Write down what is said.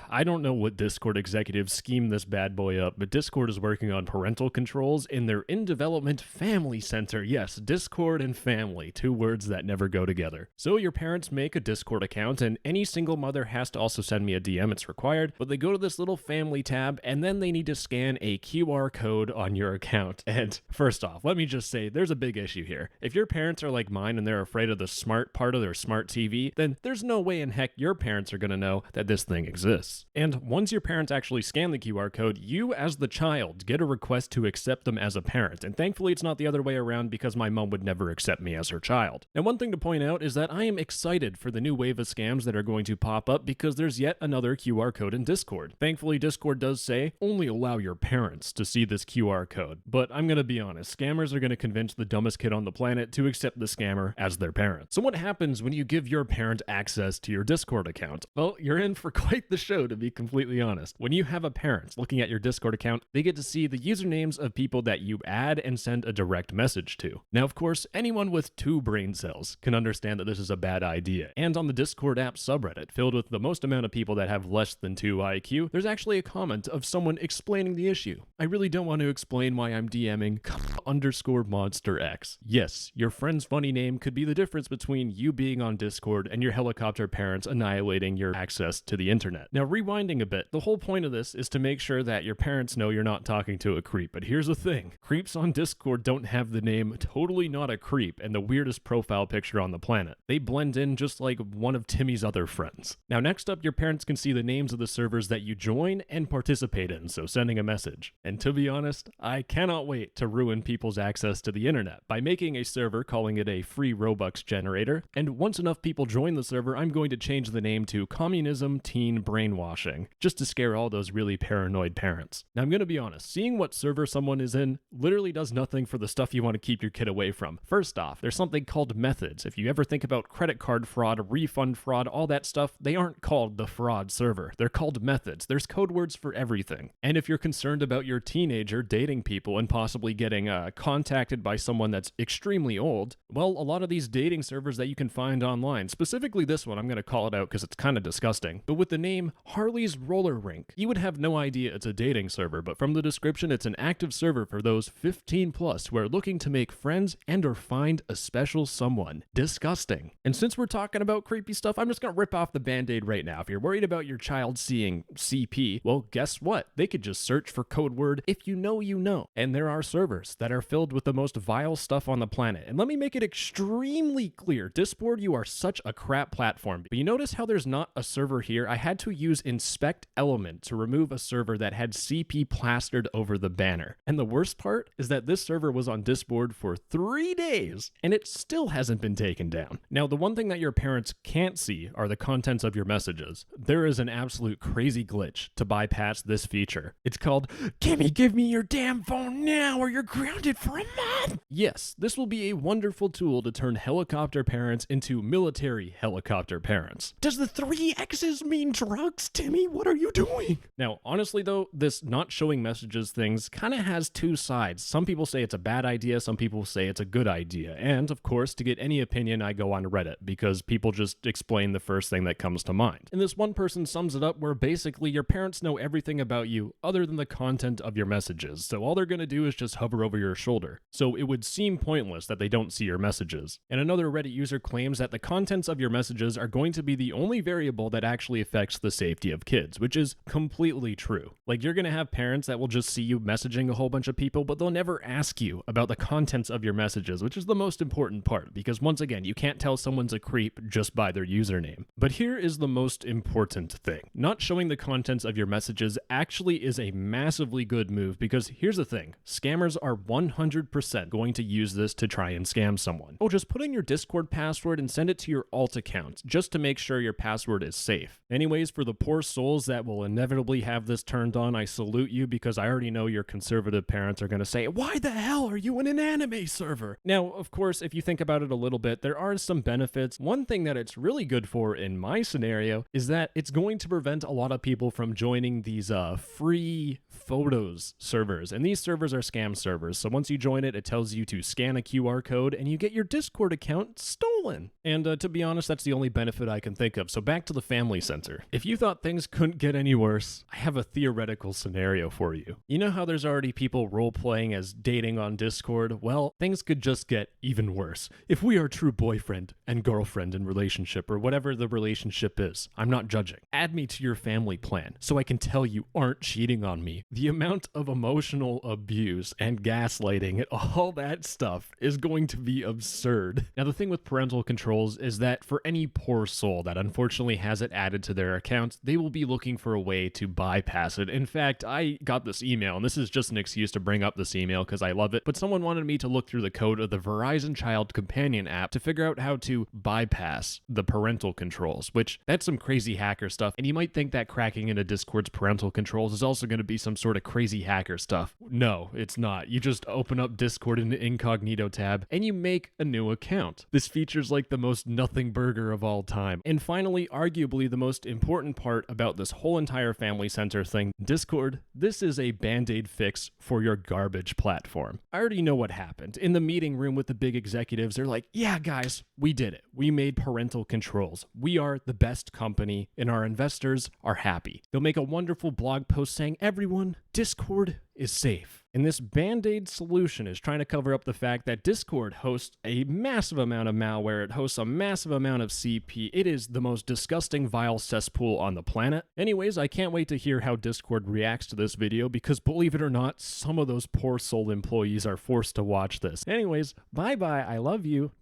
I don't know what Discord executives schemed this bad boy up, but Discord is working on parental controls in their in-development family center. Yes, Discord and family, two words that never go together. So your parents make a Discord account, and any single mother has to also send me a DM, it's required, but they go to this little family tab, and then they need to scan a QR code on your account. And first off, let me just say, there's a big issue here. If your parents are like mine and they're afraid of the smart part of their smart TV, then there's no way in heck your parents are gonna know that this thing exists. And once your parents actually scan the QR code, you as the child get a request to accept them as a parent. And thankfully it's not the other way around, because my mom would never accept me as her child. And one thing to point out is that I am excited for the new wave of scams that are going to pop up, because there's yet another QR code in Discord. Thankfully Discord does say, only allow your parents to see this QR code. But I'm gonna be honest, scammers are gonna convince the dumbest kid on the planet to accept the scammer as their parent. So what happens when you give your parent access to your Discord account? Well, you're in for quite the show, to be completely honest. When you have a parent looking at your Discord account, they get to see the usernames of people that you add and send a direct message to. Now, of course, anyone with 2 brain cells can understand that this is a bad idea. And on the Discord app subreddit, filled with the most amount of people that have less than 2 IQ, there's actually a comment of someone explaining the issue. I really don't want to explain why I'm DMing _monster X. Yes, your friend's funny name could be the difference between you being on Discord and your helicopter parents annihilating your access to the internet. Now, rewinding a bit, the whole point of this is to make sure that your parents know you're not talking to a creep. But here's the thing, creeps on Discord don't have the name Totally Not a Creep and the weirdest profile picture on the planet. They blend in just like one of Timmy's other friends. Now, next up, your parents can see the names of the servers that you join and participate in, so sending a message. And to be honest, I cannot wait to ruin people's access to the internet by making a server, calling it a free Robux generator, and once enough people join the server, I'm going to change the name to Communism Teen Brainwashing, just to scare all those really paranoid parents. Now, I'm going to be honest, seeing what server someone is in literally does nothing for the stuff you want to keep your kid away from. First off, there's something called methods. If you ever think about credit card fraud, refund fraud, all that stuff, they aren't called the fraud server. They're called methods. There's code words for everything. And if you're concerned about your teenager dating people and possibly getting contacted by someone that's extremely old, well, a lot of these dating servers that you can find online, specifically this one, I'm going to call it out because it's kind of disgusting, but with the name Harley's Roller Rink, you would have no idea it's a dating server, but from the description, it's an active server for those 15 plus who are looking to make friends and or find a special someone. Disgusting. And since we're talking about creepy stuff, I'm just going to rip off the band-aid right now. If you're worried about your child seeing CP, well, guess what? They could just search for code word if you know you know. And there are servers that are filled with the most vile stuff on the planet. And let me make it extremely clear, Discord, you are such a crap platform. But you notice how there's not a server here? I had to use inspect element to remove a server that had CP plastered over the banner. And the worst part is that this server was on Discord for 3 days and it still hasn't been taken down. Now, the one thing that your parents can't see are the contents of your messages. There is an absolute crazy glitch to bypass this feature. It's called, Kimmy, give me your damn phone now or you're grounded for a month. Yes, this will be a wonderful tool to turn helicopter parents into military helicopter parents. Does the 3 X's mean drugs, Timmy? What are you doing? Now, honestly though, this not showing messages things kind of has 2 sides. Some people say it's a bad idea, some people say it's a good idea. And of course, to get any opinion, I go on Reddit because people just explain the first thing that comes to mind. And this one person sums it up where basically your parents know everything about you other than the content of your messages. So all they're going to do is just hover over your shoulder. So it would seem pointless that they don't see your messages. And another Reddit user claims that the contents of your messages are going to be the only variable that actually affects the safety of kids, which is completely true. Like, you're going to have parents that will just see you messaging a whole bunch of people, but they'll never ask you about the contents of your messages, which is the most important part, because once again, you can't tell someone's a creep just by their username. But here is the most important thing. Not showing the contents of your messages actually is a massively good move, because here's the thing. Scammers are 100% going to use this to try and scam someone. Oh, just put in your Discord password and send it to your alt account, just to make sure your password is safe. Anyways, for the poor souls that will inevitably have this turned on, I salute you, because I already know your conservative parents are going to say, why the hell are you in an anime server? Now, of course, if you think about it a little bit, there are some benefits. One thing that it's really good for in my scenario is that it's going to prevent a lot of people from joining these free photos servers. And these servers are scam servers. So once you join it, it tells you to scan a QR code and you get your Discord account stolen. And to be honest, that's the only benefit I can think of. So back to the family center. If you thought thought things couldn't get any worse? I have a theoretical scenario for you. You know how there's already people role-playing as dating on Discord? Well, things could just get even worse. If we are true boyfriend and girlfriend in relationship, or whatever the relationship is, I'm not judging. Add me to your family plan so I can tell you aren't cheating on me. The amount of emotional abuse and gaslighting and all that stuff is going to be absurd. Now, the thing with parental controls is that for any poor soul that unfortunately has it added to their account, they will be looking for a way to bypass it. In fact, I got this email, and this is just an excuse to bring up this email because I love it, but someone wanted me to look through the code of the Verizon Child Companion app to figure out how to bypass the parental controls, which that's some crazy hacker stuff, and you might think that cracking into Discord's parental controls is also going to be some sort of crazy hacker stuff. No, it's not. You just open up Discord in the incognito tab, and you make a new account. This feature's like the most nothing burger of all time. And finally, arguably the most important part about this whole entire family center thing, Discord, this is a band-aid fix for your garbage platform. I already know what happened. In the meeting room with the big executives, they're like, yeah, guys, we did it. We made parental controls. We are the best company, and our investors are happy. They'll make a wonderful blog post saying, everyone, Discord is safe. And this band-aid solution is trying to cover up the fact that Discord hosts a massive amount of malware. It hosts a massive amount of CP. It is the most disgusting, vile cesspool on the planet. Anyways, I can't wait to hear how Discord reacts to this video because, believe it or not, some of those poor soul employees are forced to watch this. Anyways, bye-bye. I love you.